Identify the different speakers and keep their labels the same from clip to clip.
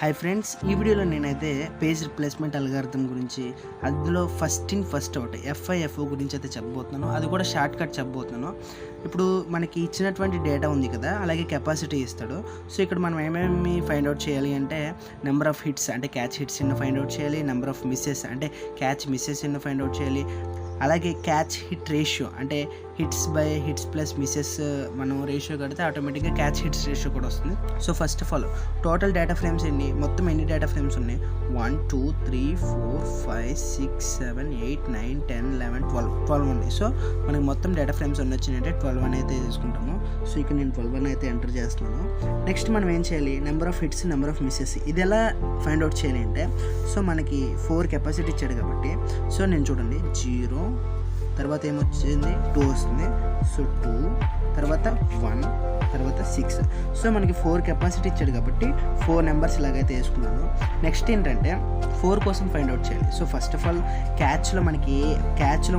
Speaker 1: Hi friends, ఈ వీడియోలో నేనైతే పేజ్ రిప్లేస్మెంట్ అల్గారిథం గురించి, అందులో first in first out FIFO గురించి అయితే చెప్పబోతున్నాను. అది కూడా షార్ట్ కట్ చెప్పబోతున్నాను. ఇప్పుడు మనకి ఇచ్చినటువంటి డేటా ఉంది కదా, అలాగే కెపాసిటీ ఇస్తాడు. సో ఇక్కడ మనం ఏమేమి ఫైండ్ అవుట్ చేయాలి అంటే, నెంబర్ ఆఫ్ హిట్స్ అంటే క్యాచ్ హిట్స్ ఎన్నో ఫైండ్ అవుట్ చేయాలి, నెంబర్ ఆఫ్ మిస్సెస్ అంటే క్యాచ్ మిస్సెస్ ఎన్నో ఫైండ్ అవుట్ చేయాలి, అలాగే క్యాచ్ హిట్ రేషియో అంటే hits by hits plus misses మనం రేషియో కడితే ఆటోమేటిక్గా క్యాచ్ హిట్స్ రేషియో కూడా వస్తుంది. So first of all total data frames మొత్తం ఎన్ని డేటా ఫ్రేమ్స్ ఉన్నాయి? 1 2 3 4 5 6 7 8 9 10 11 12 ఉన్నాయి. సో మనకి మొత్తం డేటా ఫ్రేమ్స్ అన్నీ వచ్చినాయంటే 12 అని అయితే తీసుకుంటాము. సో ఇక్కడ నేను 12 అని అయితే ఎంటర్ చేస్తున్నాను. నెక్స్ట్ మనం ఏం చేయాలి? Number of hits, number of missus ఇది ఎలా ఫైండ్ అవుట్ చేయాలి అంటే, సో మనకి 4 కెపాసిటీ ఇచ్చాడు కాబట్టి, సో నేను చూడండి 0 తర్వాత ఏమొచ్చింది 2 వస్తుంది. సో 2 తర్వాత 1 తర్వాత 6. సో మనకి 4 కెపాసిటీ ఇచ్చాడు కాబట్టి 4 నెంబర్స్ ఇలాగైతే వేసుకున్నాను. నెక్స్ట్ ఏంటంటే 4 కోసం ఫైండ్ అవుట్ చేయాలి. సో ఫస్ట్ ఆఫ్ ఆల్ క్యాచ్లో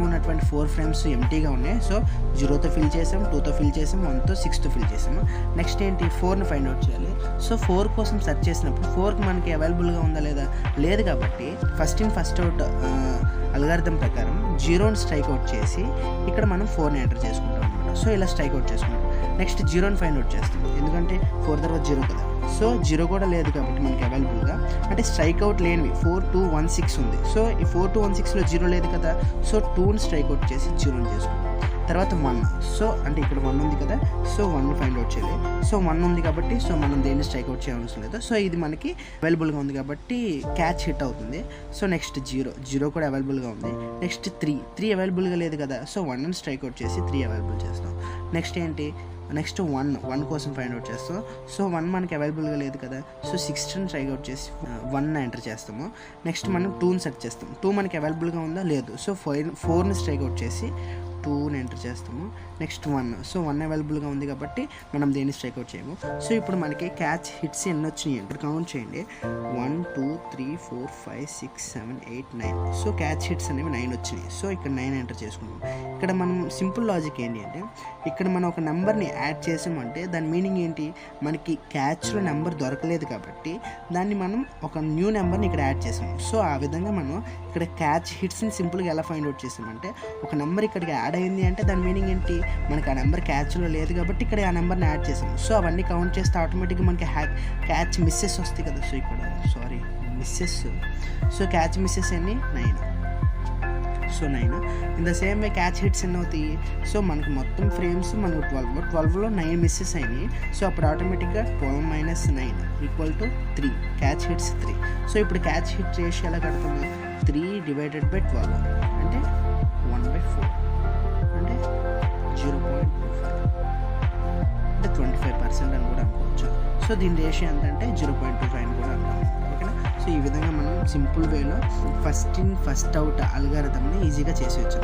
Speaker 1: ఉన్నటువంటి 4 ఫ్రేమ్స్ ఎంటీగా ఉన్నాయి. సో 0తో ఫిల్ చేసాం, 2తో ఫిల్ చేసాం, 1తో 6తో ఫిల్ చేసాము. నెక్స్ట్ ఏంటి? 4ని ఫైండ్ అవుట్ చేయాలి. సో 4 కోసం సెర్చ్ చేసినప్పుడు 4కి మనకి అవైలబుల్గా ఉందా లేదా? లేదు కాబట్టి first in first out algorithm ప్రకారం 0ని స్ట్రైక్ అవుట్ చేసి ఇక్కడ మనం 4ని ఎంటర్ చేసుకుంటాం అనమాట. సో ఇలా స్ట్రైక్ అవుట్ చేసుకుంటాం. నెక్స్ట్ 0ని ఫైండ్ అవుట్ చేస్తాం, ఎందుకంటే 4 తర్వాత 0 కదా. సో 0 కూడా లేదు కాబట్టి మనకి అవైలబుల్గా, అంటే స్ట్రైక్ అవుట్ లేనివి 4 2 1 6 ఉంది. సో ఈ 4 2 1 6లో 0 లేదు కదా. సో 2ని స్ట్రైక్ అవుట్ చేసి 0ని చేసుకుంటాం. తర్వాత 1. సో అంటే ఇక్కడ 1 ఉంది కదా, సో 1ని ఫైండ్ అవుట్ చేయాలి. సో 1 ఉంది కాబట్టి సో మనం దేన్ని స్ట్రైక్ అవుట్ చేయవలసిన లేదు. సో ఇది మనకి అవైలబుల్గా ఉంది కాబట్టి క్యాచ్ హిట్ అవుతుంది. సో నెక్స్ట్ 0 కూడా అవైలబుల్గా ఉంది. నెక్స్ట్ 3 అవైలబుల్గా లేదు కదా. సో 1ని స్ట్రైక్ అవుట్ చేసి 3 అవైలబుల్ చేస్తాం. నెక్స్ట్ ఏంటి? నెక్స్ట్ 1 కోసం ఫైండ్ అవుట్ చేస్తాం. సో 1 మనకి అవైలబుల్గా లేదు కదా. సో 6ని స్ట్రైక్ అవుట్ చేసి 1 ఎంటర్ చేస్తాము. నెక్స్ట్ మనం 2ని సెర్చ్ చేస్తాం. 2 మనకి అవైలబుల్గా ఉందా? లేదు. సో 4ని స్ట్రైక్ అవుట్ చేసి 2ని ఎంటర్ చేస్తాము. నెక్స్ట్ 1. సో 1 అవైలబుల్గా ఉంది కాబట్టి మనం దేన్ని స్ట్రైక్ అవుట్ చేయము. సో ఇప్పుడు మనకి క్యాచ్ హిట్స్ ఎన్ని వచ్చినాయి అంటే కౌంట్ చేయండి. 1 2 3 4 5 6 7 8 9. సో క్యాచ్ హిట్స్ అనేవి 9 వచ్చినాయి. సో ఇక్కడ 9 ఎంటర్ చేసుకుంటాం. ఇక్కడ మనం సింపుల్ లాజిక్ ఏంటి అంటే, ఇక్కడ మనం ఒక నెంబర్ని యాడ్ చేసామంటే దాని మీనింగ్ ఏంటి? మనకి క్యాచ్లో నెంబర్ దొరకలేదు కాబట్టి దాన్ని మనం ఒక న్యూ నెంబర్ని ఇక్కడ యాడ్ చేసాము. సో ఆ విధంగా మనం ఇక్కడ క్యాచ్ హిట్స్ని సింపుల్గా ఎలా ఫైండ్ అవుట్ చేసామంటే, ఒక నెంబర్ ఇక్కడికి యాడ్ అయింది అంటే దాని మీనింగ్ ఏంటి? మనకి ఆ నెంబర్ క్యాచ్లో లేదు కాబట్టి ఇక్కడ ఆ నెంబర్ని యాడ్ చేసాము. సో అవన్నీ కౌంట్ చేస్తే ఆటోమేటిక్గా మనకి క్యాచ్ మిస్సెస్ వస్తాయి కదా. సో ఇక్కడ మిస్సెస్. సో క్యాచ్ మిస్సెస్ ఎన్ని? 9. So 9. In the same way catch hits ఎన్ని అవుతాయి? సో మనకు మొత్తం ఫ్రేమ్స్ మనకు 12లో 9 మిస్సెస్ అయినాయి. సో అప్పుడు ఆటోమేటిక్గా 12 - 9 = 3. Catch hits 3. సో ఇప్పుడు క్యాచ్ హిట్ రేషియో ఎలా కడుతుంది? 3 / 12 అంటే 1/4 అంటే 0.25 అంటే 25% అని కూడా అనుకోవచ్చు. సో దీని రేషియో ఎంత అంటే 0.25 అని కూడా అంటాం. ఓకేనా? సో ఈ విధంగా మనం సింపుల్ వేలో ఫస్ట్ ఇన్ ఫస్ట్ అవుట్ అల్గారిథంని ఈజీగా చేసేయచ్చు.